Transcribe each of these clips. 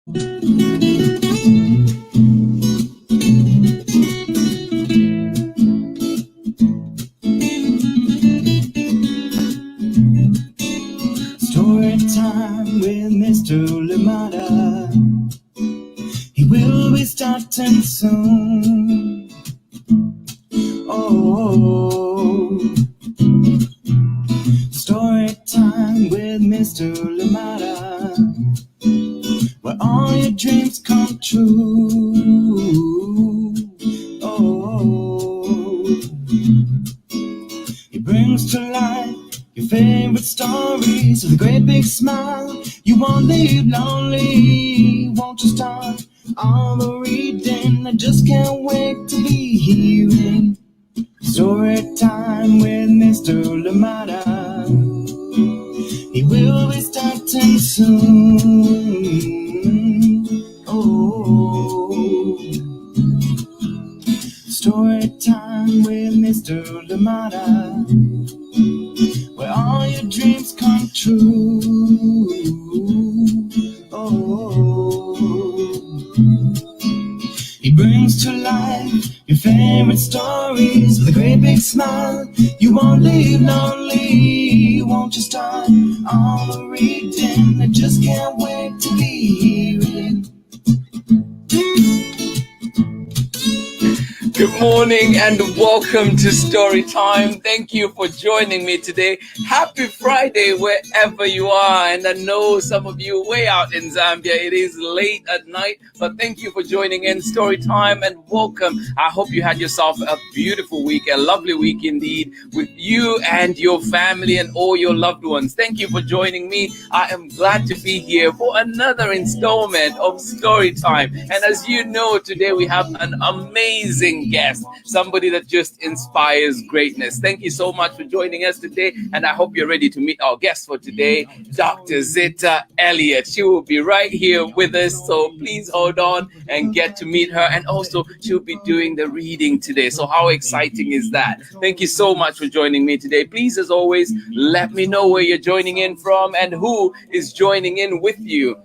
Story time with Mr. Lamada. He will be starting soon. Oh, story time with Mr. Lamada, where all your dreams come true. Oh, he brings to life your favorite stories with a great big smile. You won't leave lonely. Won't you start all the reading? I just can't wait to be hearing story time with Mr. Lamada. He will be starting soon. Oh, story time with Mr. Lamada, where all your dreams come true. Oh, he brings to life your favorite stories with a great big smile. You won't leave lonely. Won't you start all the reading? I just can't wait to be hearing. Good morning and welcome to Story Time. Thank you for joining me today. Happy Friday wherever you are. And I know some of you way out in Zambia. It is late at night, but thank you for joining in Story Time and welcome. I hope you had yourself a beautiful week, a lovely week indeed, with you and your family and all your loved ones. Thank you for joining me. I am glad to be here for another installment of Story Time. And as you know, today we have an amazing guest, somebody that just inspires greatness. Thank you so much for joining us today, and I hope you're ready to meet our guest for today, Dr. Zetta Elliott. She will be right here with us, so please hold on and get to meet her. And also, she'll be doing the reading today. So how exciting is that? Thank you so much for joining me today. Please, as always, let me know where you're joining in from and who is joining in with you.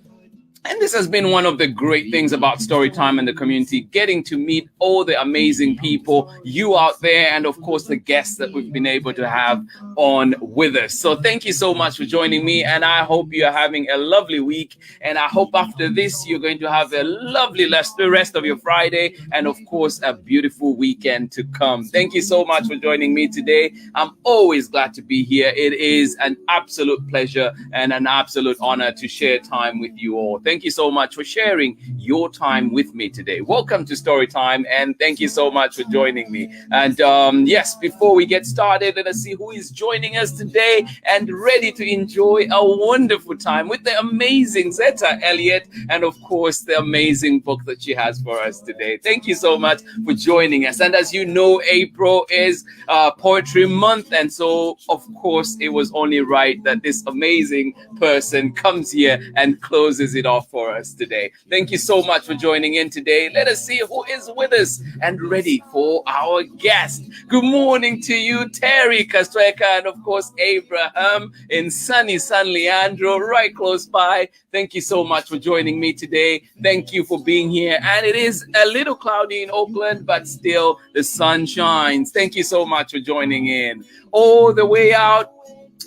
And this has been one of the great things about Storytime and the community, getting to meet all the amazing people, you out there, and of course the guests that we've been able to have on with us. So thank you so much for joining me, and I hope you're having a lovely week. And I hope after this, you're going to have a lovely rest of your Friday, and of course, a beautiful weekend to come. Thank you so much for joining me today. I'm always glad to be here. It is an absolute pleasure and an absolute honor to share time with you all. Thank you so much for sharing your time with me today. Welcome to Story Time, and thank you so much for joining me. And yes, before we get started, let us see who is joining us today and ready to enjoy a wonderful time with the amazing Zetta Elliott, and of course, the amazing book that she has for us today. Thank you so much for joining us. And as you know, April is Poetry Month, and so of course, it was only right that this amazing person comes here and closes it off for us today. Thank you so much for joining in today. Let us see who is with us and ready for our guest. Good morning to you, Terry Kastweka, and of course, Abraham in sunny San Leandro, right close by. Thank you so much for joining me today. Thank you for being here. And it is a little cloudy in Oakland, but still the sun shines. Thank you so much for joining in. All the way out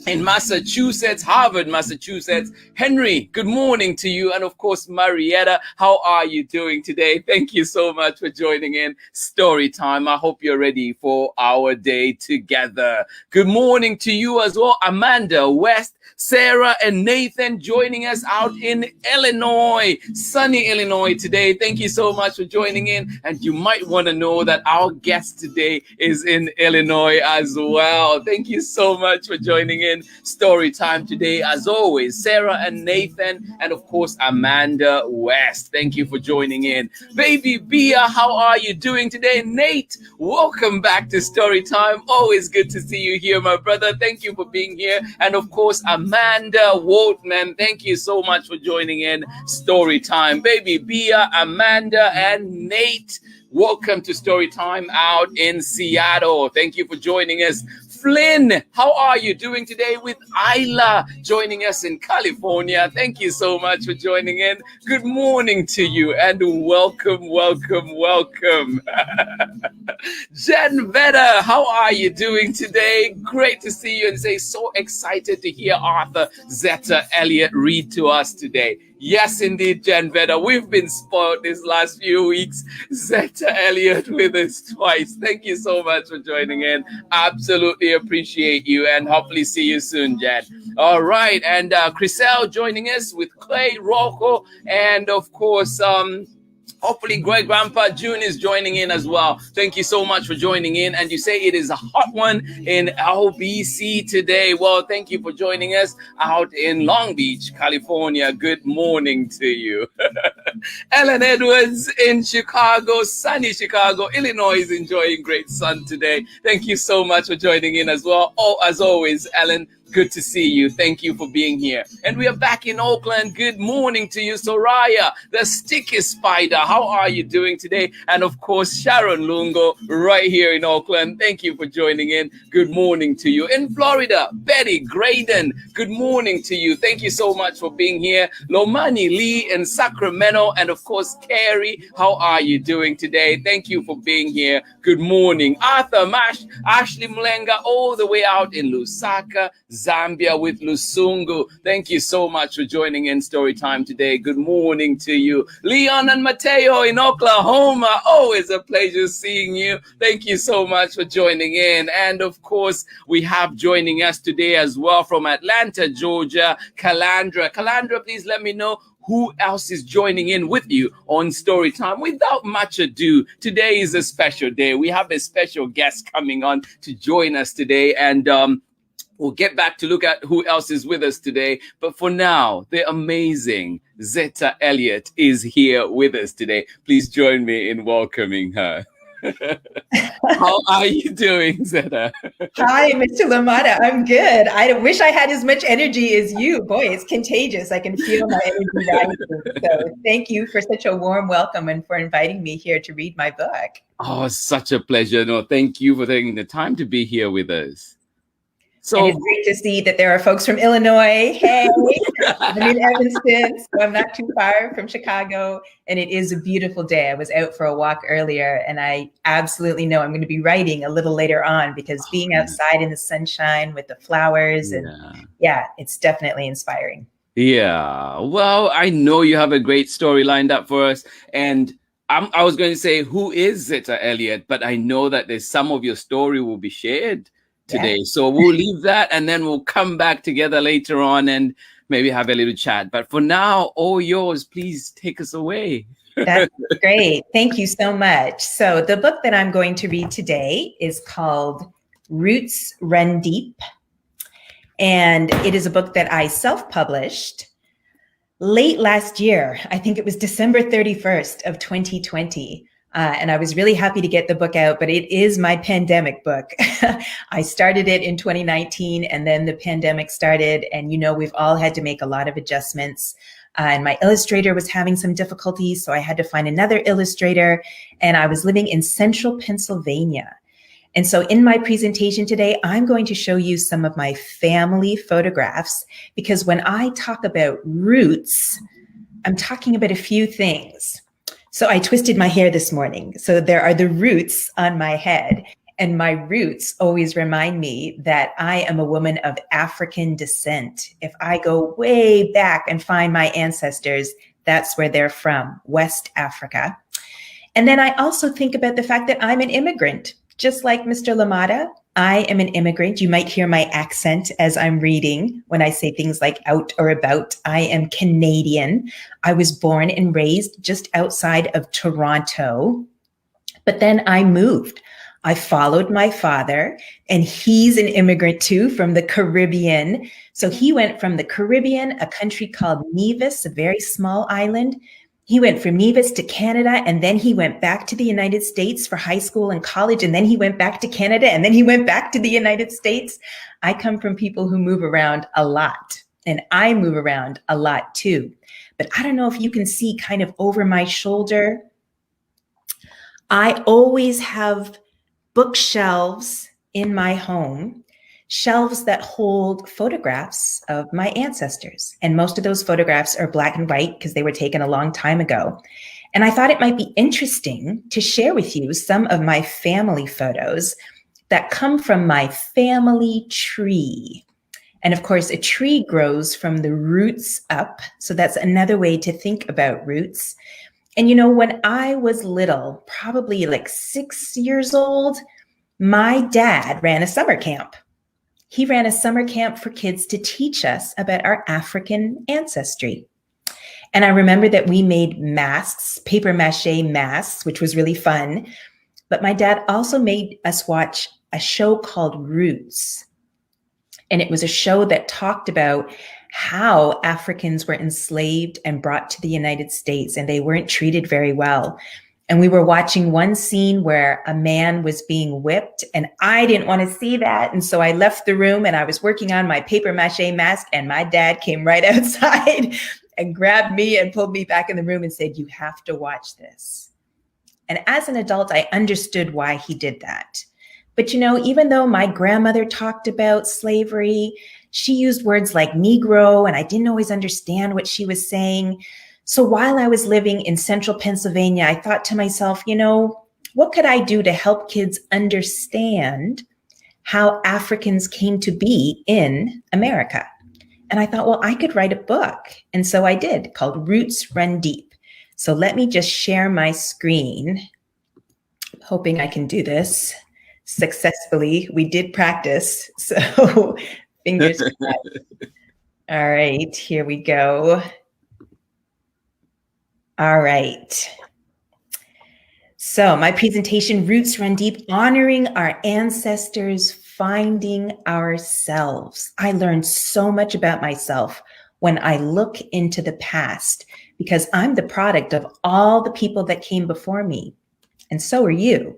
in Massachusetts, Harvard, Massachusetts. Henry, good morning to you. And of course, Marietta, how are you doing today? Thank you so much for joining in Story Time. I hope you're ready for our day together. Good morning to you as well, Amanda West, Sarah and Nathan joining us out in Illinois, sunny Illinois today. Thank you so much for joining in. And you might want to know that our guest today is in Illinois as well. Thank you so much for joining in Story Time today. As always, Sarah and Nathan, and of course, Amanda West. Thank you for joining in. Baby Bia, how are you doing today? Nate, welcome back to Story Time. Always good to see you here, my brother. Thank you for being here. And of course, Amanda Waltman, thank you so much for joining in Story Time. Baby Bia, Amanda, and Nate, welcome to Story Time out in Seattle. Thank you for joining us. Flynn, how are you doing today? With Isla joining us in California. Thank you so much for joining in. Good morning to you and welcome, welcome, welcome. Jen Vedder, how are you doing today? Great to see you and say so excited to hear Arthur Zetta Elliott read to us today. Yes, indeed, Jen Vedder. We've been spoiled these last few weeks. Zetta Elliott with us twice. Thank you so much for joining in. Absolutely appreciate you and hopefully see you soon, Jen. All right. And Chriselle joining us with Clay, Rocco, and of course, hopefully, Great Grandpa June is joining in as well. Thank you so much for joining in. And you say it is a hot one in LBC today. Well, thank you for joining us out in Long Beach, California. Good morning to you. Ellen Edwards in Chicago, sunny Chicago, Illinois is enjoying great sun today. Thank you so much for joining in as well. Oh, as always, Ellen, good to see you. Thank you for being here. And we are back in Oakland. Good morning to you, Soraya, the sticky spider. How are you doing today? And of course, Sharon Lungo right here in Oakland. Thank you for joining in. Good morning to you. In Florida, Betty Graydon, good morning to you. Thank you so much for being here. Lomani Lee in Sacramento. And of course, Carrie, how are you doing today? Thank you for being here. Good morning. Arthur Ashley Mlenga all the way out in Lusaka, Zambia with Lusungu. Thank you so much for joining in Story Time today. Good morning to you. Leon and Mateo in Oklahoma. Always a pleasure seeing you. Thank you so much for joining in. And of course, we have joining us today as well from Atlanta, Georgia, Calandra. Calandra, please let me know who else is joining in with you on Story Time. Without much ado, today is a special day. We have a special guest coming on to join us today. And we'll get back to look at who else is with us today. But for now, the amazing Zetta Elliott is here with us today. Please join me in welcoming her. How are you doing, Zetta? Hi, Mr. Lamada. I'm good. I wish I had as much energy as you. Boy, it's contagious. I can feel my energy rising. So thank you for such a warm welcome and for inviting me here to read my book. Oh, such a pleasure. No, thank you for taking the time to be here with us. So and it's great to see that there are folks from Illinois. Hey, I'm in Evanston, so I'm not too far from Chicago. And it is a beautiful day. I was out for a walk earlier, and I absolutely know I'm going to be writing a little later on because being outside in the sunshine with the flowers, and it's definitely inspiring. Yeah, well, I know you have a great story lined up for us. And I was going to say, who is Zetta Elliott? But I know that there's some of your story will be shared today. So we'll leave that and then we'll come back together later on and maybe have a little chat. But for now, all yours, please take us away. That's great. Thank you so much. So the book that I'm going to read today is called Roots Run Deep. And it is a book that I self-published late last year. I think it was December 31st of 2020. And I was really happy to get the book out, but it is my pandemic book. I started it in 2019 and then the pandemic started, and we've all had to make a lot of adjustments. And my illustrator was having some difficulties, so I had to find another illustrator, and I was living in central Pennsylvania. And so in my presentation today, I'm going to show you some of my family photographs, because when I talk about roots, I'm talking about a few things. So I twisted my hair this morning. So there are the roots on my head, and my roots always remind me that I am a woman of African descent. If I go way back and find my ancestors, that's where they're from, West Africa. And then I also think about the fact that I'm an immigrant, just like Mr. Lamada. I am an immigrant. You might hear my accent as I'm reading when I say things like out or about. I am Canadian. I was born and raised just outside of Toronto, but then I moved. I followed my father, and he's an immigrant too, from the Caribbean. So he went from the Caribbean, a country called Nevis, a very small island. He went from Nevis to Canada, and then he went back to the United States for high school and college, and then he went back to Canada, and then he went back to the United States. I come from people who move around a lot, and I move around a lot too. But I don't know if you can see kind of over my shoulder. I always have bookshelves in my home shelves that hold photographs of my ancestors. And most of those photographs are black and white because they were taken a long time ago. And I thought it might be interesting to share with you some of my family photos that come from my family tree. And of course, a tree grows from the roots up. So that's another way to think about roots. And when I was little, probably like 6 years old, my dad ran a summer camp. He ran a summer camp for kids to teach us about our African ancestry. And I remember that we made masks, paper mache masks, which was really fun. But my dad also made us watch a show called Roots. And it was a show that talked about how Africans were enslaved and brought to the United States, and they weren't treated very well. And we were watching one scene where a man was being whipped, and I didn't want to see that. And so I left the room and I was working on my paper mache mask, and my dad came right outside and grabbed me and pulled me back in the room and said, "You have to watch this." And as an adult, I understood why he did that. But even though my grandmother talked about slavery, she used words like Negro, and I didn't always understand what she was saying. So while I was living in central Pennsylvania, I thought to myself, what could I do to help kids understand how Africans came to be in America? And I thought, well, I could write a book. And so I did, called Roots Run Deep. So let me just share my screen, hoping I can do this successfully. We did practice, so fingers crossed. All right, here we go. All right. So my presentation, Roots Run Deep, honoring our ancestors, finding ourselves. I learned so much about myself when I look into the past, because I'm the product of all the people that came before me, and so are you.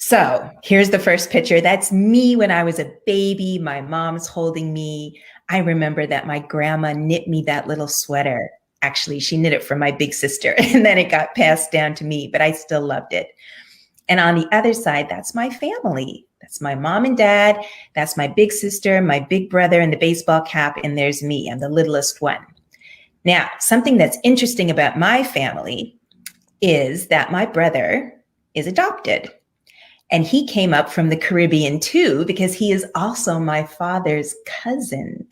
So here's the first picture. That's me when I was a baby. My mom's holding me. I remember that my grandma knit me that little sweater. Actually, she knit it for my big sister, and then it got passed down to me, but I still loved it. And on the other side, that's my family. That's my mom and dad. That's my big sister, my big brother in the baseball cap, and there's me. I'm the littlest one. Now, something that's interesting about my family is that my brother is adopted. And he came up from the Caribbean too, because he is also my father's cousin.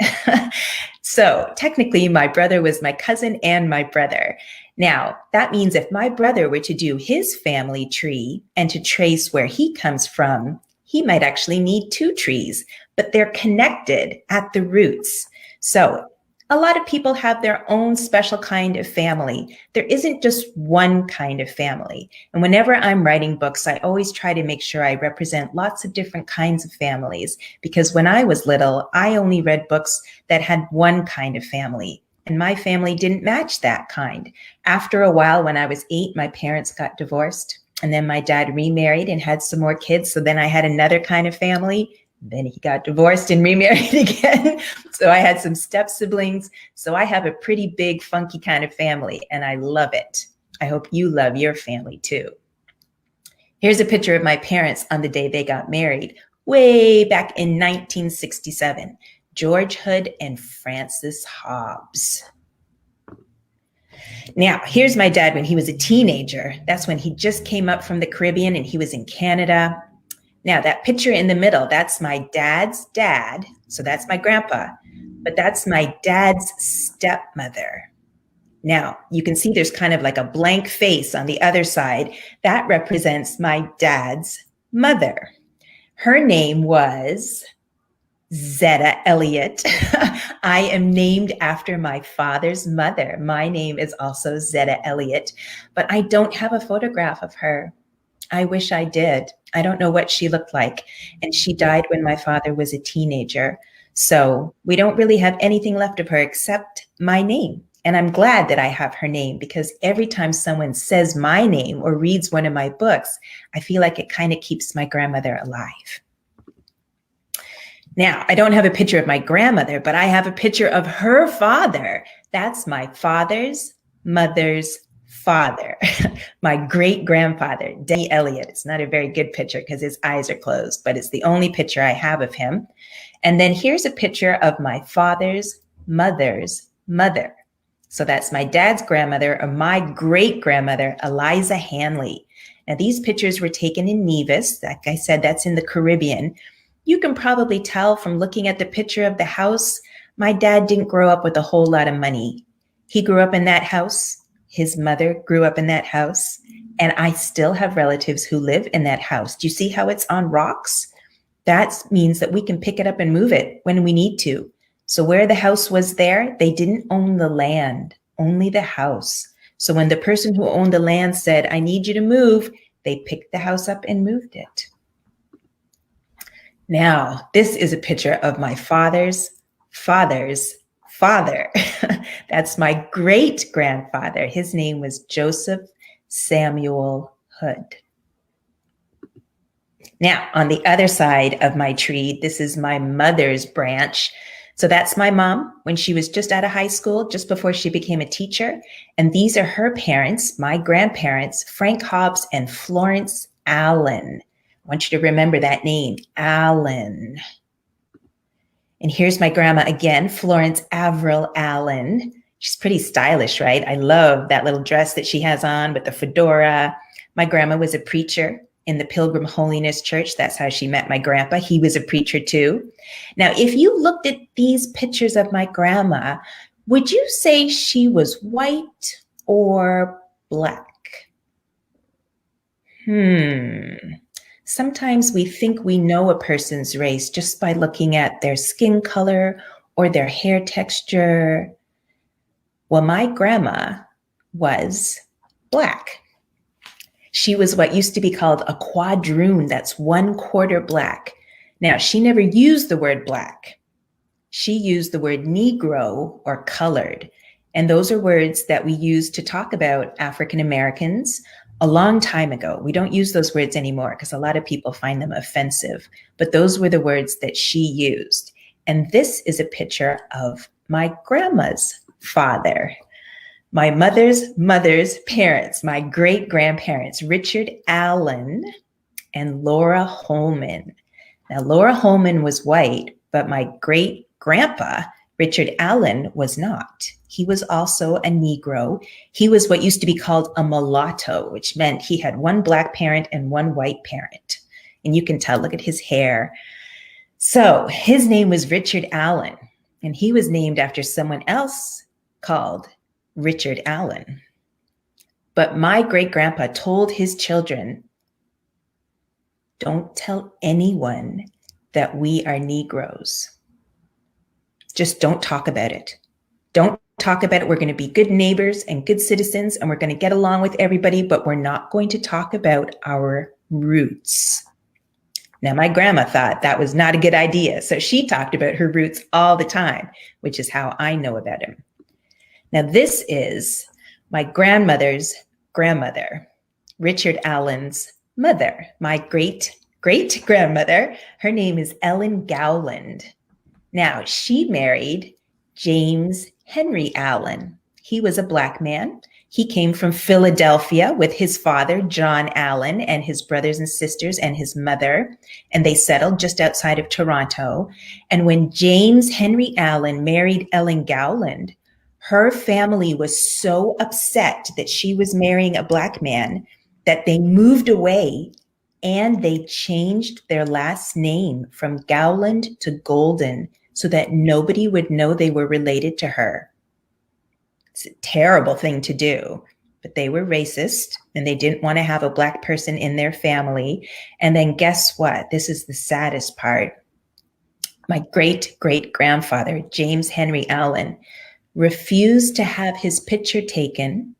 So technically, my brother was my cousin and my brother. Now, that means if my brother were to do his family tree and to trace where he comes from, he might actually need 2 trees, but they're connected at the roots. So a lot of people have their own special kind of family. There isn't just one kind of family. And whenever I'm writing books, I always try to make sure I represent lots of different kinds of families, because when I was little, I only read books that had one kind of family, and my family didn't match that kind. After a while, when I was 8, my parents got divorced, and then my dad remarried and had some more kids. So then I had another kind of family. Then he got divorced and remarried again. So I had some step siblings. So I have a pretty big, funky kind of family, and I love it. I hope you love your family too. Here's a picture of my parents on the day they got married, way back in 1967. George Hood and Frances Hobbs. Now, here's my dad when he was a teenager. That's when he just came up from the Caribbean and he was in Canada. Now, that picture in the middle, that's my dad's dad. So that's my grandpa, but that's my dad's stepmother. Now, you can see there's kind of like a blank face on the other side. That represents my dad's mother. Her name was Zetta Elliott. I am named after my father's mother. My name is also Zetta Elliott, but I don't have a photograph of her. I wish I did. I don't know what she looked like. And she died when my father was a teenager. So we don't really have anything left of her except my name. And I'm glad that I have her name, because every time someone says my name or reads one of my books, I feel like it kind of keeps my grandmother alive. Now, I don't have a picture of my grandmother, but I have a picture of her father. That's my father's mother's father, my great grandfather, Elliott. It's not a very good picture because his eyes are closed, but it's the only picture I have of him. And then here's a picture of my father's mother's mother. So that's my dad's grandmother, or my great grandmother, Eliza Hanley. Now, these pictures were taken in Nevis. Like I said, that's in the Caribbean. You can probably tell from looking at the picture of the house, my dad didn't grow up with a whole lot of money. He grew up in that house. His mother grew up in that house. And I still have relatives who live in that house. Do you see how it's on rocks? That means that we can pick it up and move it when we need to. So where the house was there, they didn't own the land, only the house. So when the person who owned the land said, I need you to move, they picked the house up and moved it. Now, this is a picture of my father's father's father. That's my great grandfather. His name was Joseph Samuel Hood. Now, on the other side of my tree, this is my mother's branch. So that's my mom when she was just out of high school, just before she became a teacher. And these are her parents, my grandparents, Frank Hobbs and Florence Allen. I want you to remember that name, Allen. And here's my grandma again, Florence Avril Allen. She's pretty stylish, right? I love that little dress that she has on with the fedora. My grandma was a preacher in the Pilgrim Holiness Church. That's how she met my grandpa. He was a preacher too. Now, if you looked at these pictures of my grandma, would you say she was white or black? Sometimes we think we know a person's race just by looking at their skin color or their hair texture. Well, my grandma was black. She was what used to be called a quadroon. That's 1/4 black. Now, she never used the word black. She used the word Negro or colored. And those are words that we use to talk about African Americans a long time ago. We don't use those words anymore because a lot of people find them offensive. But those were the words that she used. And this is a picture of my grandma's father. My mother's parents, my great grandparents, Richard Allen and Laura Holman. Now, Laura Holman was white, but my great grandpa, Richard Allen, was not. He was also a Negro. He was what used to be called a mulatto, which meant he had one black parent and one white parent. And you can tell, look at his hair. So his name was Richard Allen, and he was named after someone else called Richard Allen. But my great grandpa told his children, don't tell anyone that we are Negroes. Just don't talk about it. Don't talk about it. We're going to be good neighbors and good citizens, and we're going to get along with everybody, but we're not going to talk about our roots. Now, my grandma thought that was not a good idea, so she talked about her roots all the time, which is how I know about him. Now, this is my grandmother's grandmother, Richard Allen's mother, my great-great-grandmother. Her name is Ellen Gowland. Now, she married James Henry Allen. He was a black man. He came from Philadelphia with his father, John Allen, and his brothers and sisters and his mother, and they settled just outside of Toronto. And when James Henry Allen married Ellen Gowland, her family was so upset that she was marrying a black man that they moved away and they changed their last name from Gowland to Golden so that nobody would know they were related to her. It's a terrible thing to do, but they were racist and they didn't want to have a black person in their family. And then guess what? This is the saddest part. My great-great-grandfather, James Henry Allen, refused to have his picture taken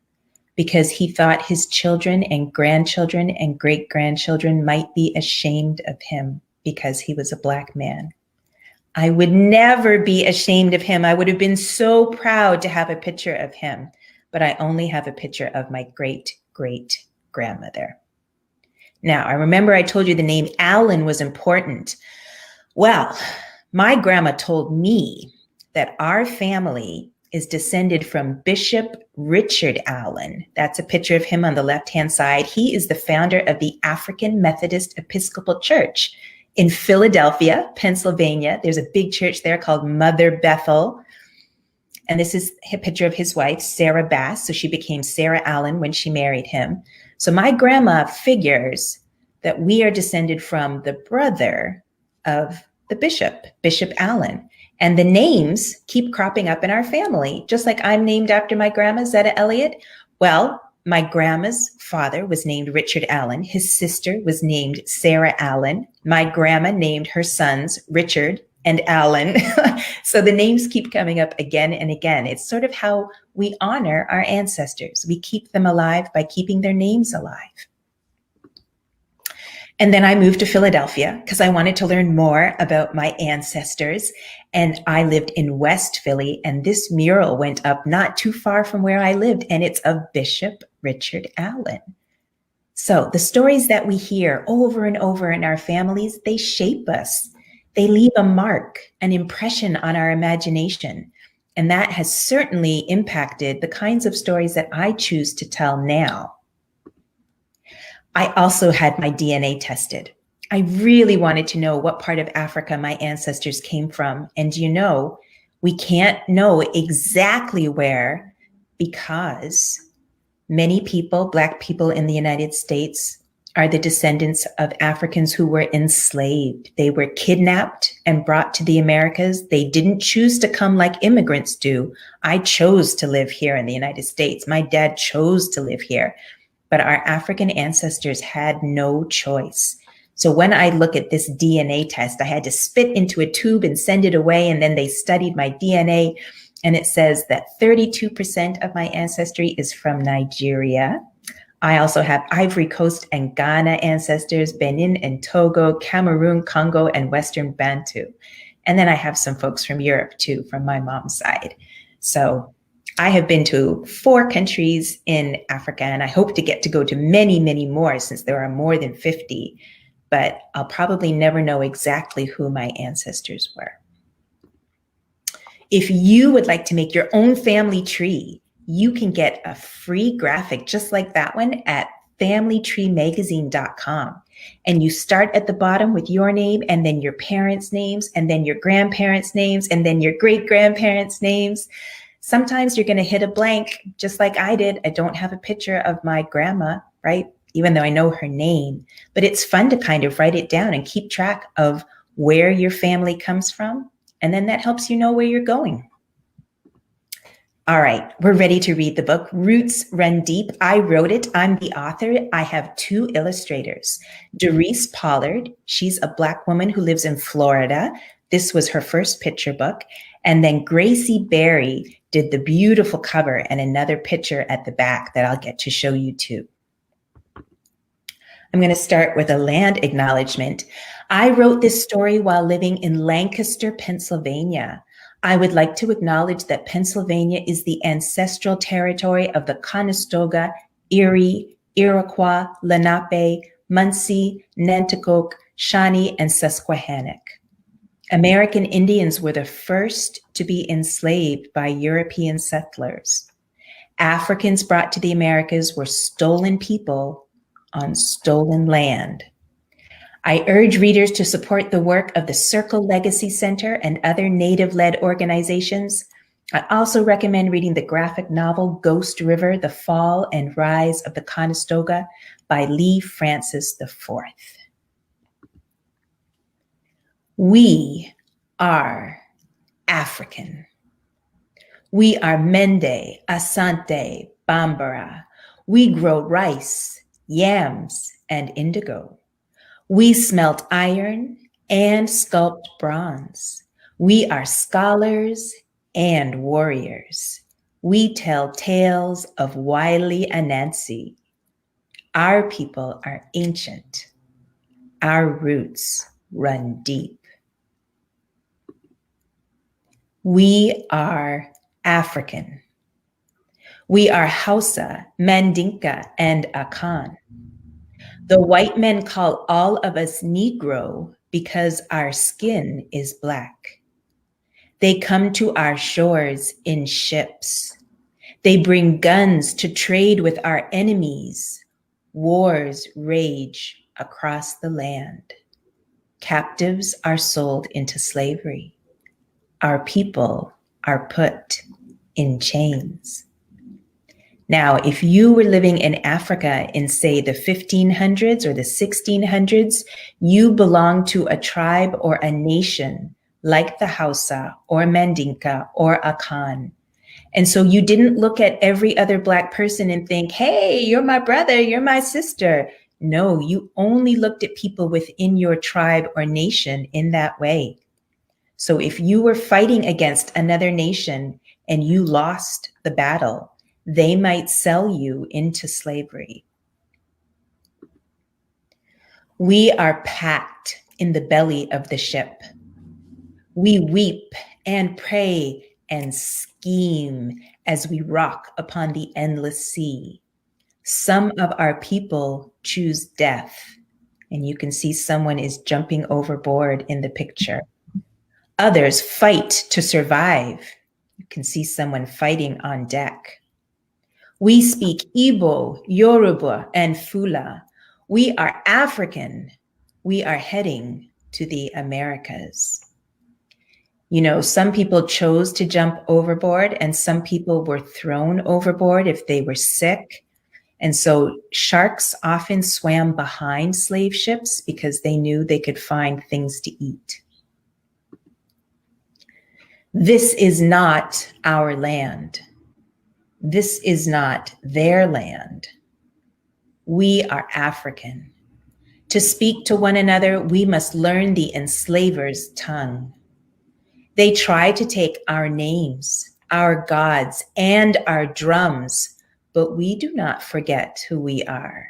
because he thought his children and grandchildren and great-grandchildren might be ashamed of him because he was a black man. I would never be ashamed of him. I would have been so proud to have a picture of him, but I only have a picture of my great-great-grandmother. Now, I remember I told you the name Allen was important. Well, my grandma told me that our family is descended from Bishop Richard Allen. That's a picture of him on the left-hand side. He is the founder of the African Methodist Episcopal Church in Philadelphia, Pennsylvania. There's a big church there called Mother Bethel. And this is a picture of his wife, Sarah Bass. So she became Sarah Allen when she married him. So my grandma figures that we are descended from the brother of the bishop, Bishop Allen. And the names keep cropping up in our family, just like I'm named after my grandma, Zetta Elliott. Well, my grandma's father was named Richard Allen. His sister was named Sarah Allen. My grandma named her sons Richard and Allen. So the names keep coming up again and again. It's sort of how we honor our ancestors. We keep them alive by keeping their names alive. And then I moved to Philadelphia because I wanted to learn more about my ancestors. And I lived in West Philly, and this mural went up not too far from where I lived, and it's of Bishop Richard Allen. So the stories that we hear over and over in our families, they shape us. They leave a mark, an impression on our imagination. And that has certainly impacted the kinds of stories that I choose to tell now. I also had my DNA tested. I really wanted to know what part of Africa my ancestors came from. And you know, we can't know exactly where because many people, Black people in the United States, are the descendants of Africans who were enslaved. They were kidnapped and brought to the Americas. They didn't choose to come like immigrants do. I chose to live here in the United States. My dad chose to live here. But our African ancestors had no choice. So when I look at this DNA test, I had to spit into a tube and send it away. And then they studied my DNA. And it says that 32% of my ancestry is from Nigeria. I also have Ivory Coast and Ghana ancestors, Benin and Togo, Cameroon, Congo, and Western Bantu. And then I have some folks from Europe too, from my mom's side. So I have been to 4 countries in Africa, and I hope to get to go to many, many more since there are more than 50, but I'll probably never know exactly who my ancestors were. If you would like to make your own family tree, you can get a free graphic just like that one at familytreemagazine.com. And you start at the bottom with your name and then your parents' names and then your grandparents' names and then your great-grandparents' names. Sometimes you're going to hit a blank, just like I did. I don't have a picture of my grandma, right? Even though I know her name. But it's fun to kind of write it down and keep track of where your family comes from. And then that helps you know where you're going. All right, we're ready to read the book, Roots Run Deep. I wrote it. I'm the author. I have 2 illustrators. Darice Pollard, she's a Black woman who lives in Florida. This was her first picture book. And then Gracie Berry did the beautiful cover and another picture at the back that I'll get to show you too. I'm going to start with a land acknowledgement. I wrote this story while living in Lancaster, Pennsylvania. I would like to acknowledge that Pennsylvania is the ancestral territory of the Conestoga, Erie, Iroquois, Lenape, Munsee, Nanticoke, Shawnee, and Susquehannock. American Indians were the first to be enslaved by European settlers. Africans brought to the Americas were stolen people on stolen land. I urge readers to support the work of the Circle Legacy Center and other Native-led organizations. I also recommend reading the graphic novel Ghost River, The Fall and Rise of the Conestoga by Lee Francis IV. We are African. We are Mende, Asante, Bambara. We grow rice, yams, and indigo. We smelt iron and sculpt bronze. We are scholars and warriors. We tell tales of wily Anansi. Our people are ancient. Our roots run deep. We are African. We are Hausa, Mandinka, and Akan. The white men call all of us Negro because our skin is black. They come to our shores in ships. They bring guns to trade with our enemies. Wars rage across the land. Captives are sold into slavery. Our people are put in chains. Now, if you were living in Africa in, say, the 1500s or the 1600s, you belong to a tribe or a nation like the Hausa or Mandinka or Akan. And so you didn't look at every other Black person and think, hey, you're my brother, you're my sister. No, you only looked at people within your tribe or nation in that way. So if you were fighting against another nation and you lost the battle, they might sell you into slavery. We are packed in the belly of the ship. We weep and pray and scheme as we rock upon the endless sea. Some of our people choose death, and you can see someone is jumping overboard in the picture. Others fight to survive. You can see someone fighting on deck. We speak Igbo, Yoruba, and Fula. We are African. We are heading to the Americas. You know, some people chose to jump overboard and some people were thrown overboard if they were sick. And so sharks often swam behind slave ships because they knew they could find things to eat. This is not our land. This is not their land. We are African. To speak to one another, we must learn the enslaver's tongue. They try to take our names, our gods, and our drums, but we do not forget who we are.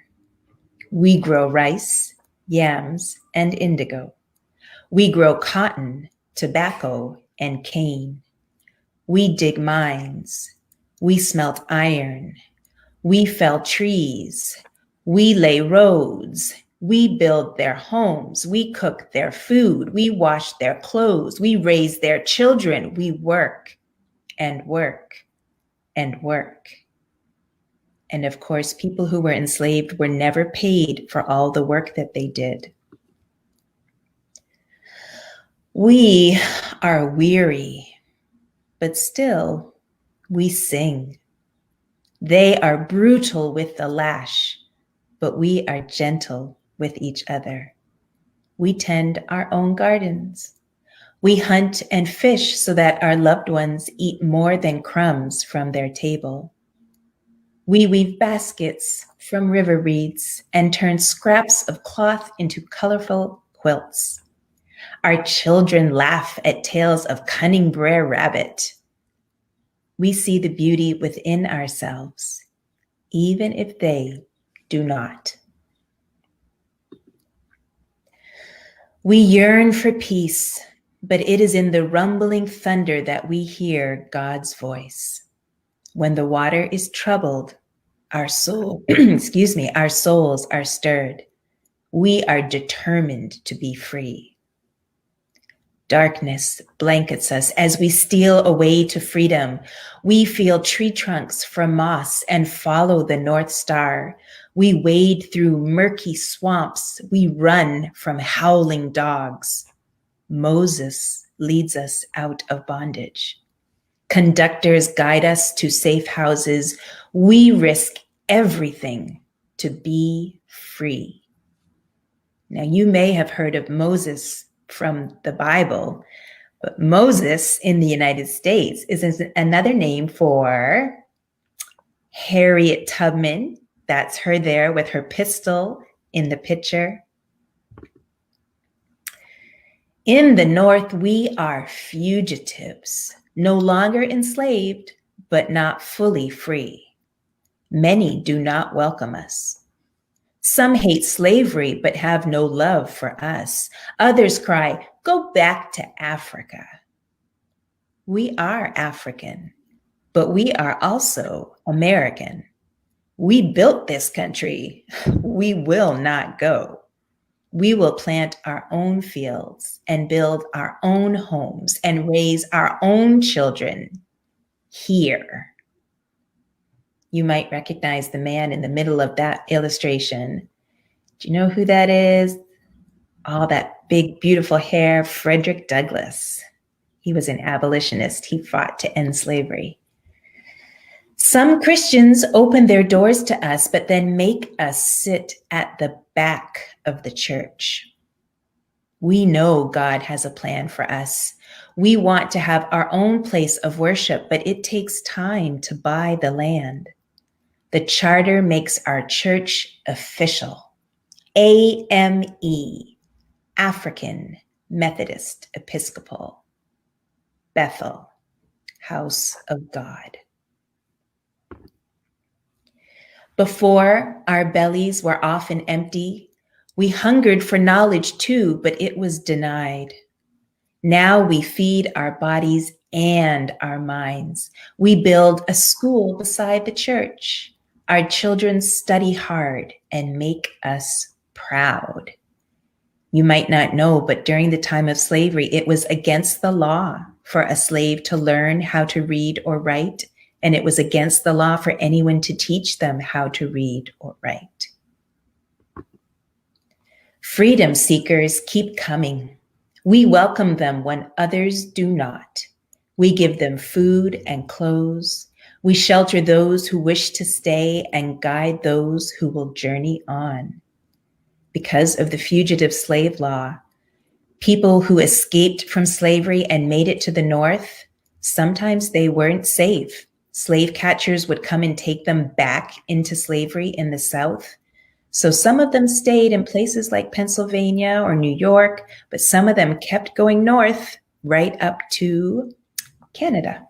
We grow rice, yams, and indigo. We grow cotton, tobacco, and cane. We dig mines. We smelt iron. We fell trees. We lay roads. We build their homes. We cook their food. We wash their clothes. We raise their children. We work and work and work. And of course, people who were enslaved were never paid for all the work that they did. We are weary, but still we sing. They are brutal with the lash, but we are gentle with each other. We tend our own gardens. We hunt and fish so that our loved ones eat more than crumbs from their table. We weave baskets from river reeds and turn scraps of cloth into colorful quilts. Our children laugh at tales of cunning Brer Rabbit. We see the beauty within ourselves, even if they do not. We yearn for peace, but it is in the rumbling thunder that we hear God's voice. When the water is troubled, our souls are stirred. We are determined to be free. Darkness blankets us as we steal away to freedom. We feel tree trunks from moss and follow the North Star. We wade through murky swamps. We run from howling dogs. Moses leads us out of bondage. Conductors guide us to safe houses. We risk everything to be free. Now, you may have heard of Moses from the Bible, but Moses in the United States is another name for Harriet Tubman. That's her there with her pistol in the picture. In the North, we are fugitives, no longer enslaved, but not fully free. Many do not welcome us. Some hate slavery, but have no love for us. Others cry, go back to Africa. We are African, but we are also American. We built this country. We will not go. We will plant our own fields and build our own homes and raise our own children here. You might recognize the man in the middle of that illustration. Do you know who that is? All that big, beautiful hair, Frederick Douglass. He was an abolitionist. He fought to end slavery. Some Christians open their doors to us, but then make us sit at the back of the church. We know God has a plan for us. We want to have our own place of worship, but it takes time to buy the land. The charter makes our church official. AME, African Methodist Episcopal, Bethel, House of God. Before, our bellies were often empty. We hungered for knowledge too, but it was denied. Now we feed our bodies and our minds. We build a school beside the church. Our children study hard and make us proud. You might not know, but during the time of slavery, it was against the law for a slave to learn how to read or write, and it was against the law for anyone to teach them how to read or write. Freedom seekers keep coming. We welcome them when others do not. We give them food and clothes. We shelter those who wish to stay and guide those who will journey on. Because of the fugitive slave law, people who escaped from slavery and made it to the North, sometimes they weren't safe. Slave catchers would come and take them back into slavery in the South. So some of them stayed in places like Pennsylvania or New York, but some of them kept going north right up to Canada.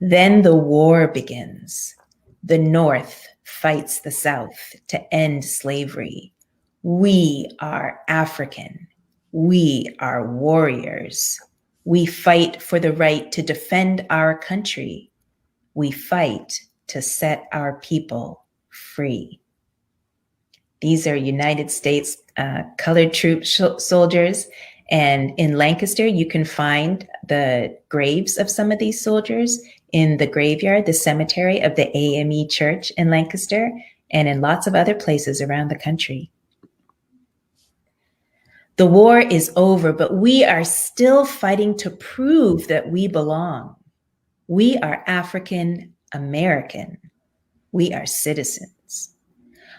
Then the war begins. The North fights the South to end slavery. We are African. We are warriors. We fight for the right to defend our country. We fight to set our people free. These are United States colored troop soldiers. And in Lancaster, you can find the graves of some of these soldiers in the graveyard, the cemetery of the AME Church in Lancaster, and in lots of other places around the country. The war is over, but we are still fighting to prove that we belong. We are African American. We are citizens.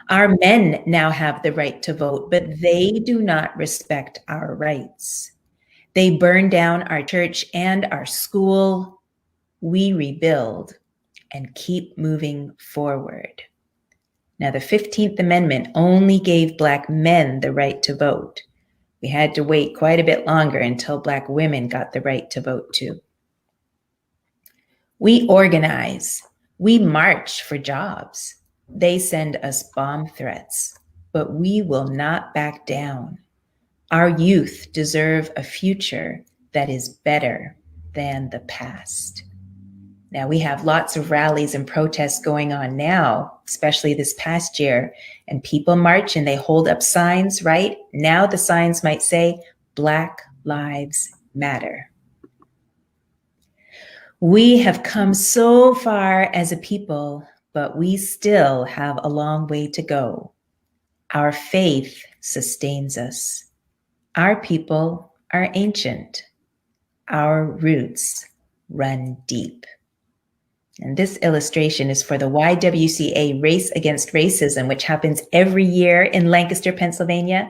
Our men now have the right to vote, but they do not respect our rights. They burn down our church and our school. We rebuild and keep moving forward. Now, the 15th Amendment only gave Black men the right to vote. We had to wait quite a bit longer until Black women got the right to vote too. We organize. We march for jobs. They send us bomb threats, but we will not back down. Our youth deserve a future that is better than the past. Now, we have lots of rallies and protests going on now, especially this past year, and people march and they hold up signs, right? Now the signs might say, Black Lives Matter. We have come so far as a people, but we still have a long way to go. Our faith sustains us. Our people are ancient. Our roots run deep. And this illustration is for the YWCA Race Against Racism, which happens every year in Lancaster, Pennsylvania.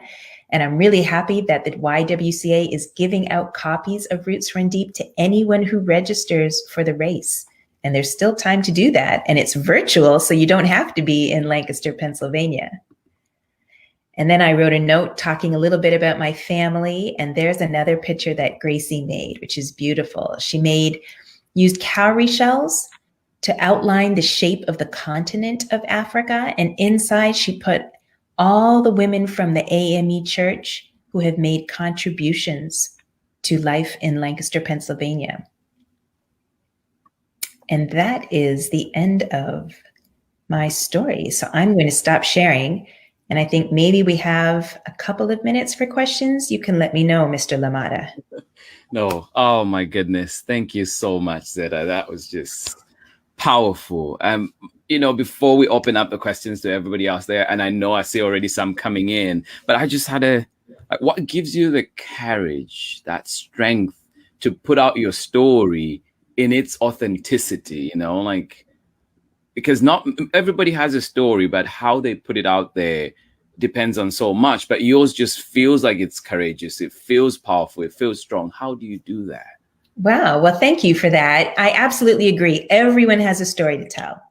And I'm really happy that the YWCA is giving out copies of Roots Run Deep to anyone who registers for the race. And there's still time to do that. And it's virtual, so you don't have to be in Lancaster, Pennsylvania. And then I wrote a note talking a little bit about my family. And there's another picture that Gracie made, which is beautiful. She used cowrie shells to outline the shape of the continent of Africa. And inside she put all the women from the AME Church who have made contributions to life in Lancaster, Pennsylvania. And that is the end of my story. So I'm going to stop sharing And I think maybe we have a couple of minutes for questions. You can let me know, Mr. Lamada. No. Oh my goodness. Thank you so much, Zetta. That was just powerful. Before we open up the questions to everybody else there, and I know I see already some coming in, but I just had what gives you the courage, that strength to put out your story in its authenticity, because not everybody has a story, but how they put it out there depends on so much. But yours just feels like it's courageous. It feels powerful. It feels strong. How do you do that? Wow. Well, thank you for that. I absolutely agree. Everyone has a story to tell.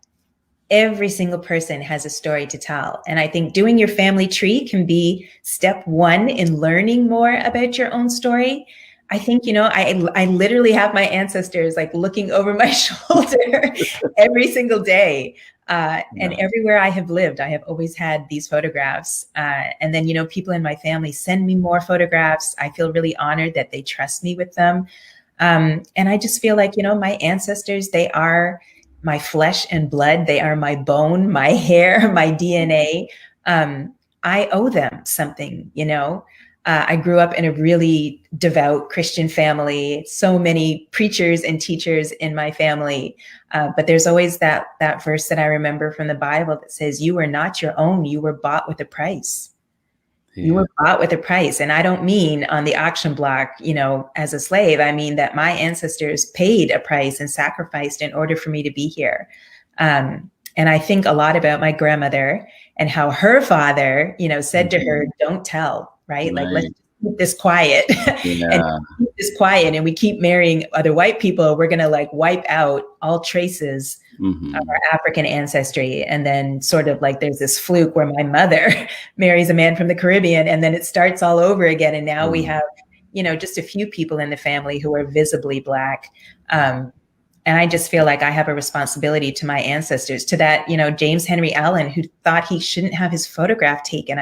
Every single person has a story to tell. And I think doing your family tree can be step one in learning more about your own story. I think, I literally have my ancestors like looking over my shoulder every single day. And everywhere I have lived, I have always had these photographs. And then, people in my family send me more photographs. I feel really honored that they trust me with them. And I just feel like, my ancestors, they are my flesh and blood. They are my bone, my hair, my DNA. I owe them something, I grew up in a really devout Christian family, so many preachers and teachers in my family. But there's always that verse that I remember from the Bible that says, you are not your own, you were bought with a price. Yeah. You were bought with a price. And I don't mean on the auction block, as a slave. I mean that my ancestors paid a price and sacrificed in order for me to be here. And I think a lot about my grandmother and how her father, said to her, don't tell. Right? Like, let's keep this quiet. Yeah. And keep this quiet. And we keep marrying other white people. We're going to wipe out all traces of our African ancestry. And then sort of there's this fluke where my mother marries a man from the Caribbean, and then it starts all over again. And now we have, just a few people in the family who are visibly Black. And I just feel like I have a responsibility to my ancestors, to that, James Henry Allen, who thought he shouldn't have his photograph taken.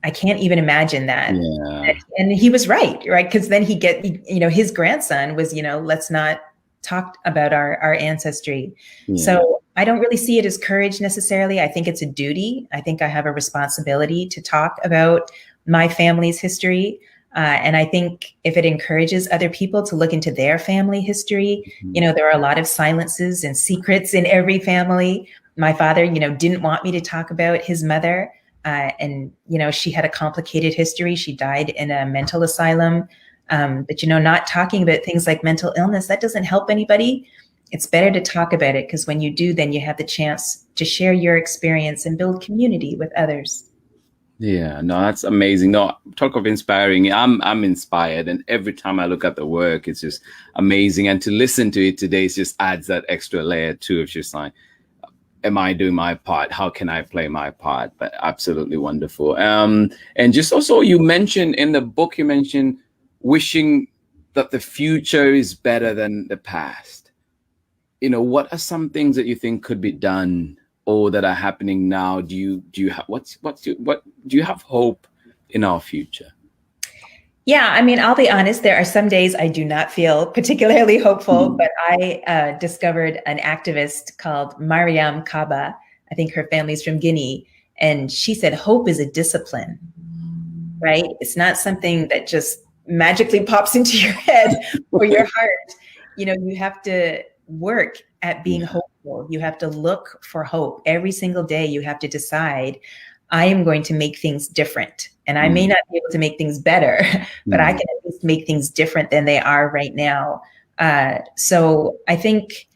I can't even imagine that. Yeah. And he was right? Because then his grandson was, let's not talk about our ancestry. Yeah. So I don't really see it as courage necessarily. I think it's a duty. I think I have a responsibility to talk about my family's history. And I think if it encourages other people to look into their family history, there are a lot of silences and secrets in every family. My father, didn't want me to talk about his mother. And, she had a complicated history. She died in a mental asylum. But, not talking about things like mental illness, that doesn't help anybody. It's better to talk about it, because when you do, then you have the chance to share your experience and build community with others. Yeah, no, that's amazing. No, talk of inspiring. I'm inspired. And every time I look at the work, it's just amazing. And to listen to it today just adds that extra layer too. It's just like, am I doing my part? How can I play my part? But absolutely wonderful. And just also, you mentioned in the book, wishing that the future is better than the past. What are some things that you think could be done or that are happening now? Do you have do you have hope in our future? Yeah, I'll be honest, there are some days I do not feel particularly hopeful, but I discovered an activist called Mariam Kaba. I think her family's from Guinea. And she said, hope is a discipline, right? It's not something that just magically pops into your head or your heart. You have to work at being hopeful. You have to look for hope. Every single day you have to decide, I am going to make things different. And I may not be able to make things better, but I can at least make things different than they are right now. So I think,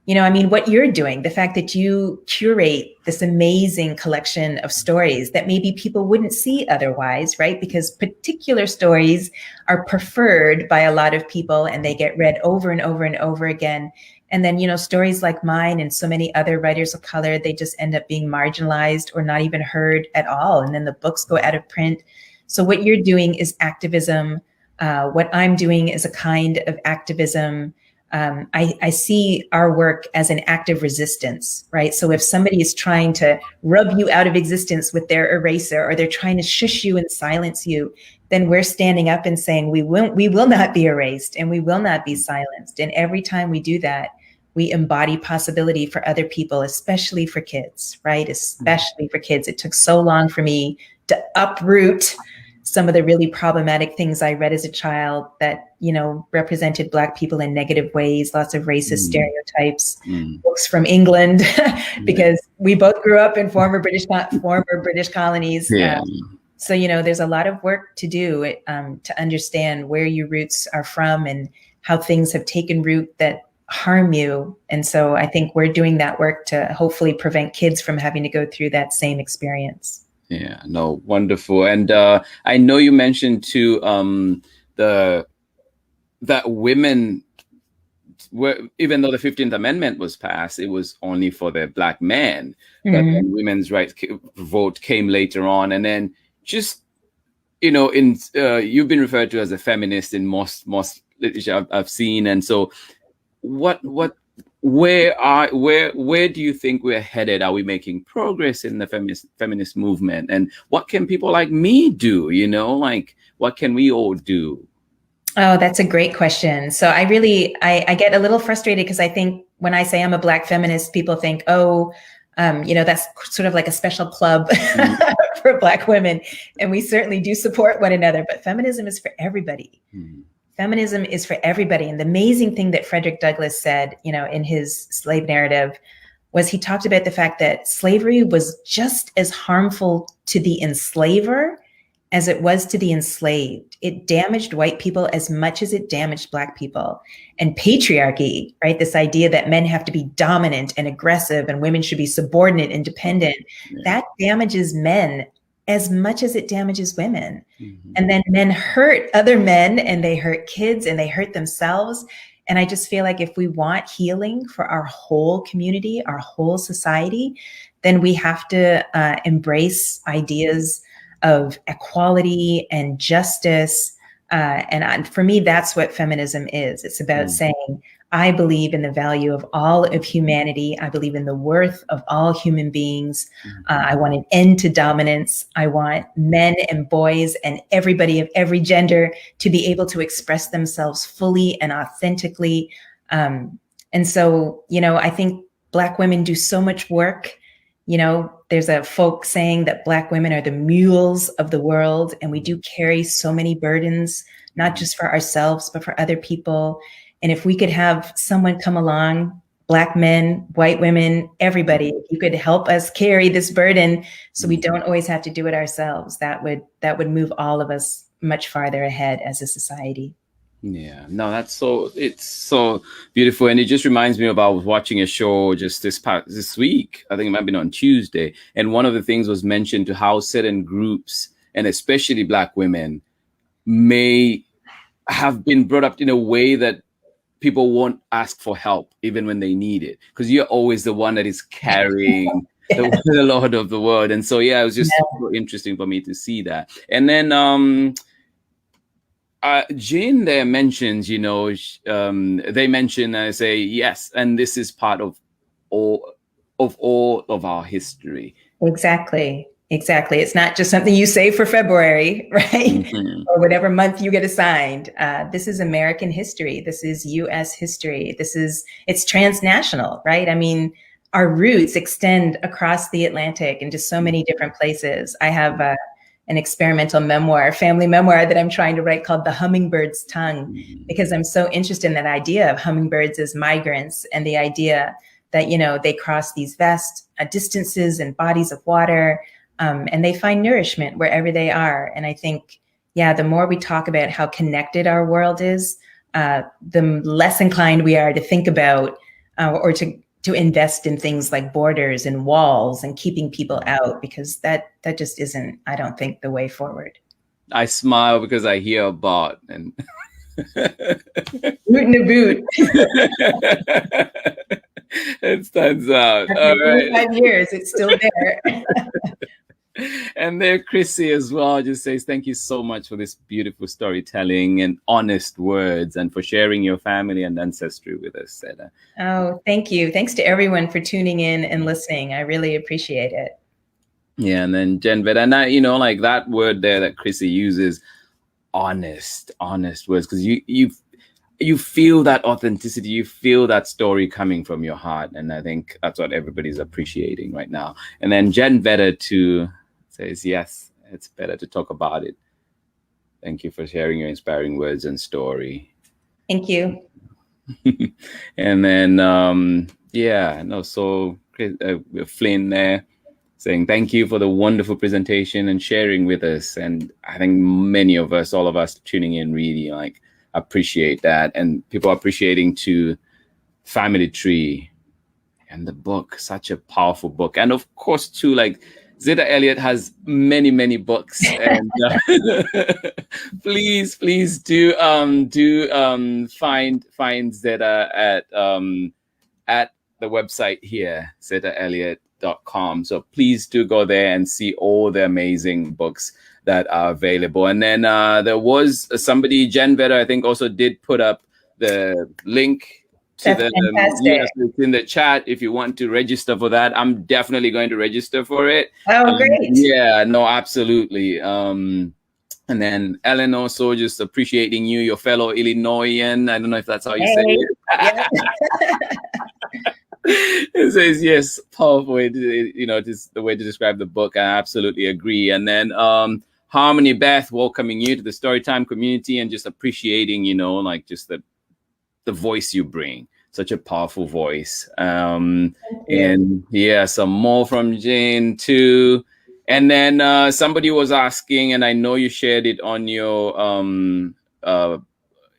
what you're doing, the fact that you curate this amazing collection of stories that maybe people wouldn't see otherwise, right? Because particular stories are preferred by a lot of people and they get read over and over and over again. And then, stories like mine and so many other writers of color, they just end up being marginalized or not even heard at all. And then the books go out of print. So what you're doing is activism. What I'm doing is a kind of activism. I see our work as an act of resistance, right? So if somebody is trying to rub you out of existence with their eraser, or they're trying to shush you and silence you, then we're standing up and saying, we will not be erased and we will not be silenced. And every time we do that, we embody possibility for other people, especially for kids, right? Especially for kids. It took so long for me to uproot some of the really problematic things I read as a child that, represented Black people in negative ways, lots of racist stereotypes, books from England, because we both grew up in former British colonies. Yeah. So, there's a lot of work to do to understand where your roots are from and how things have taken root that harm you. And so I think we're doing that work to hopefully prevent kids from having to go through that same experience. Yeah, no, wonderful. And I know you mentioned too that women were, even though the 15th Amendment was passed, it was only for the Black men. But then women's rights vote came later on, and then just you've been referred to as a feminist in most literature I've seen, and so where do you think we're headed? Are we making progress in the feminist movement? And what can people like me do? What can we all do? Oh, that's a great question. So I get a little frustrated because I think when I say I'm a Black feminist, people think, that's sort of like a special club for Black women. And we certainly do support one another, but feminism is for everybody. Feminism is for everybody. And the amazing thing that Frederick Douglass said, in his slave narrative was he talked about the fact that slavery was just as harmful to the enslaver as it was to the enslaved. It damaged white people as much as it damaged Black people. And patriarchy, right? This idea that men have to be dominant and aggressive and women should be subordinate and dependent, that damages men as much as it damages women. And then men hurt other men, and they hurt kids, and they hurt themselves. And I just feel like if we want healing for our whole community, our whole society, then we have to embrace ideas of equality and justice. And for me, that's what feminism is. It's about saying, I believe in the value of all of humanity. I believe in the worth of all human beings. I want an end to dominance. I want men and boys and everybody of every gender to be able to express themselves fully and authentically. And so, I think Black women do so much work. There's a folk saying that Black women are the mules of the world, and we do carry so many burdens, not just for ourselves, but for other people. And if we could have someone come along, Black men, white women, everybody, if you could help us carry this burden so we don't always have to do it ourselves, that would move all of us much farther ahead as a society. Yeah, no, it's so beautiful. And it just reminds me about watching a show just this week. I think it might have been on Tuesday. And one of the things was mentioned to how certain groups, and especially Black women, may have been brought up in a way that people won't ask for help even when they need it, because you're always the one that is carrying the load of the world. And so, it was just so interesting for me to see that. And then Jane there mentions, they mention, I say, yes, and this is part of all of our history. Exactly. It's not just something you say for February, right? Or whatever month you get assigned. This is American history. This is U.S. history. It's transnational, right? I mean, our roots extend across the Atlantic into so many different places. I have an experimental family memoir that I'm trying to write called The Hummingbird's Tongue, because I'm so interested in that idea of hummingbirds as migrants and the idea that, they cross these vast distances and bodies of water. And they find nourishment wherever they are. And I think, the more we talk about how connected our world is, the less inclined we are to think about or to invest in things like borders and walls and keeping people out, because that just isn't, I don't think, the way forward. I smile because I hear about and root in the boot. It stands out. All right. 5 years, it's still there. And there, Gracie as well just says, thank you so much for this beautiful storytelling and honest words, and for sharing your family and ancestry with us, Zetta. Oh, thank you. Thanks to everyone for tuning in and listening. I really appreciate it. Yeah, and then Jen, and like that word there that Gracie uses, honest words, because you feel that authenticity, you feel that story coming from your heart. And I think that's what everybody's appreciating right now. And then Jen Vetta too says, yes, it's better to talk about it. Thank you for sharing your inspiring words and story. Thank you. And then, so Flynn there saying, thank you for the wonderful presentation and sharing with us. And I think many of us, all of us tuning in really like appreciate that. And people are appreciating too Family Tree and the book, such a powerful book. And of course too, like Zetta Elliott has many, many books, and please do find Zetta at the website here, zettaelliott.com. So please do go there and see all the amazing books that are available. And then there was somebody, Jen Vetta, I think also did put up the link to it's in the chat if you want to register for that. I'm definitely going to register for it. Oh, great. Yeah, no, absolutely. And then Ellen also just appreciating you, your fellow Illinoisan. I don't know if that's how you say it. Yeah. It says, yes, powerful. Just the way to describe the book. I absolutely agree. And then Harmony Beth, welcoming you to the Storytime community and just appreciating, like just the voice you bring, such a powerful voice. And yeah, some more from Jane too. And then somebody was asking, and I know you shared it on your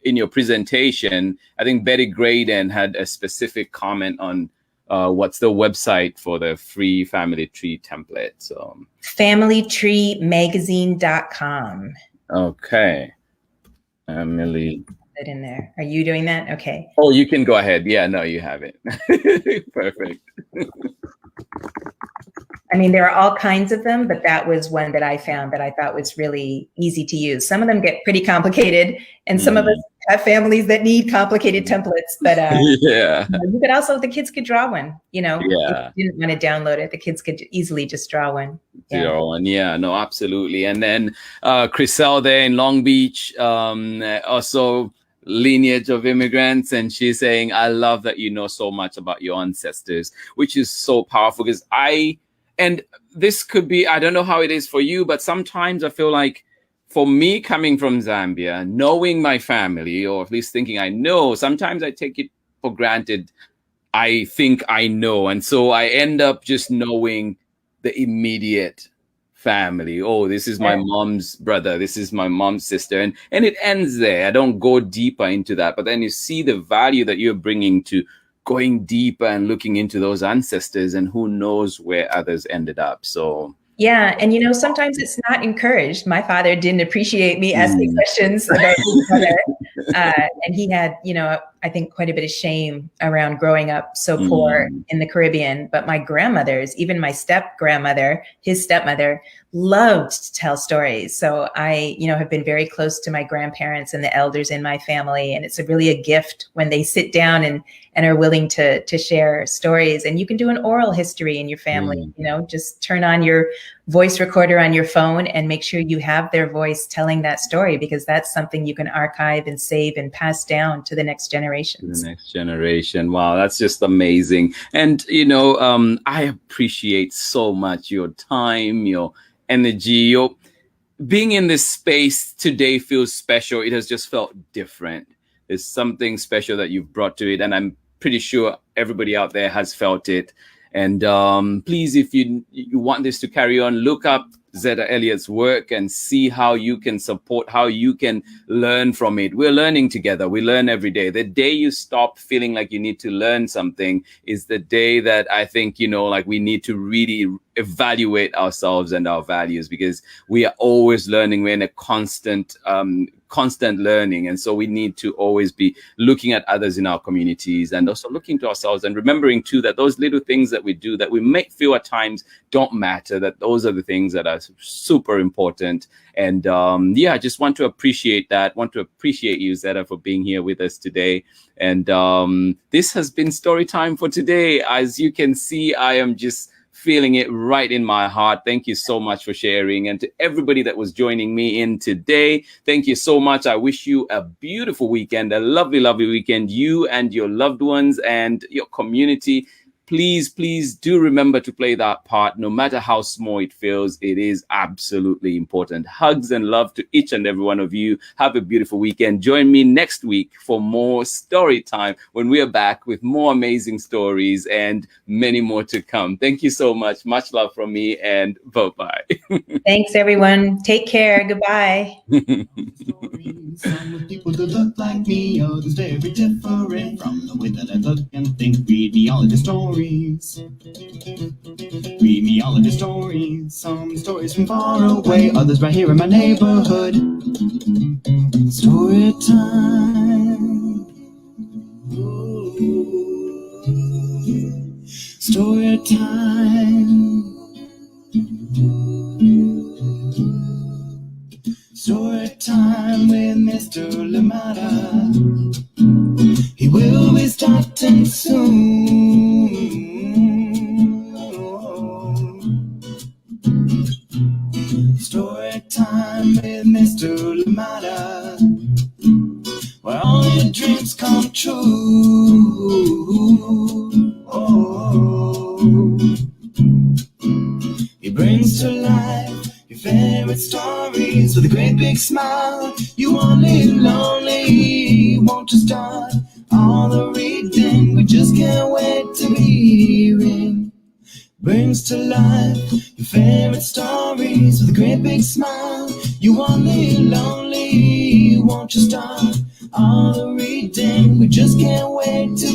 in your presentation. I think Betty Graydon had a specific comment on what's the website for the free Family Tree template. So familytreemagazine.com. Okay. Family. It in there. Are you doing that? Okay. Oh, you can go ahead. Yeah, no, you have it. Perfect. I mean, there are all kinds of them, but that was one that I found that I thought was really easy to use. Some of them get pretty complicated, and some of us have families that need complicated templates. But you could also, the kids could draw one. If you didn't want to download it, the kids could easily just draw one. Yeah, no, absolutely. And then Chriselle there in Long Beach, also lineage of immigrants, and she's saying, I love that you know so much about your ancestors, which is so powerful because and this could be, I don't know how it is for you, but sometimes I feel like for me coming from Zambia, knowing my family, or at least thinking I know, sometimes I take it for granted. I think I know. And so I end up just knowing the immediate family. Oh, this is my mom's brother. This is my mom's sister. And it ends there. I don't go deeper into that. But then you see the value that you're bringing to going deeper and looking into those ancestors, and who knows where others ended up. So yeah, and sometimes it's not encouraged. My father didn't appreciate me asking questions about his mother, and he had, I think quite a bit of shame around growing up so poor in the Caribbean. But my grandmothers, even my step-grandmother, his stepmother, loved to tell stories. So I, have been very close to my grandparents and the elders in my family. And it's really a gift when they sit down and are willing to share stories. And you can do an oral history in your family, just turn on your voice recorder on your phone and make sure you have their voice telling that story, because that's something you can archive and save and pass down to the next generation. The next generation. Wow, that's just amazing. And, I appreciate so much your time, your energy, your being in this space today feels special. It has just felt different. There's something special that you've brought to it. And I'm pretty sure everybody out there has felt it. And please, if you want this to carry on, look up Zetta Elliott's work and see how you can support, how you can learn from it. We're learning together. We learn every day. The day you stop feeling like you need to learn something is the day that I think, we need to really evaluate ourselves and our values, because we are always learning. We're in a constant learning. And so we need to always be looking at others in our communities and also looking to ourselves and remembering too that those little things that we do that we may feel at times don't matter, that those are the things that are super important. And I just want to appreciate that. Want to appreciate you, Zetta, for being here with us today. And this has been story time for today. As you can see, I am just feeling it right in my heart. Thank you so much for sharing. And to everybody that was joining me in today, thank you so much. I wish you a beautiful weekend, a lovely, lovely weekend, you and your loved ones and your community. Please, please do remember to play that part. No matter how small it feels, it is absolutely important. Hugs and love to each and every one of you. Have a beautiful weekend. Join me next week for more story time when we are back with more amazing stories and many more to come. Thank you so much. Much love from me, and bye-bye. Thanks, everyone. Take care. Goodbye. Some with people that look like me, others very different from the way that I look and think. Read me all of the stories. Read me all of the stories. Some stories from far away, others right here in my neighborhood. Story time. Story time. Story time with Mr. Lamada. He will be starting soon. Story time with Mr. Lamada, where all your dreams come true. He brings to life your favorite stories with a great big smile. You only lonely, won't you start all the reading? We just can't wait to be hearing. Brings to life your favorite stories with a great big smile. You only lonely, won't you start all the reading? We just can't wait to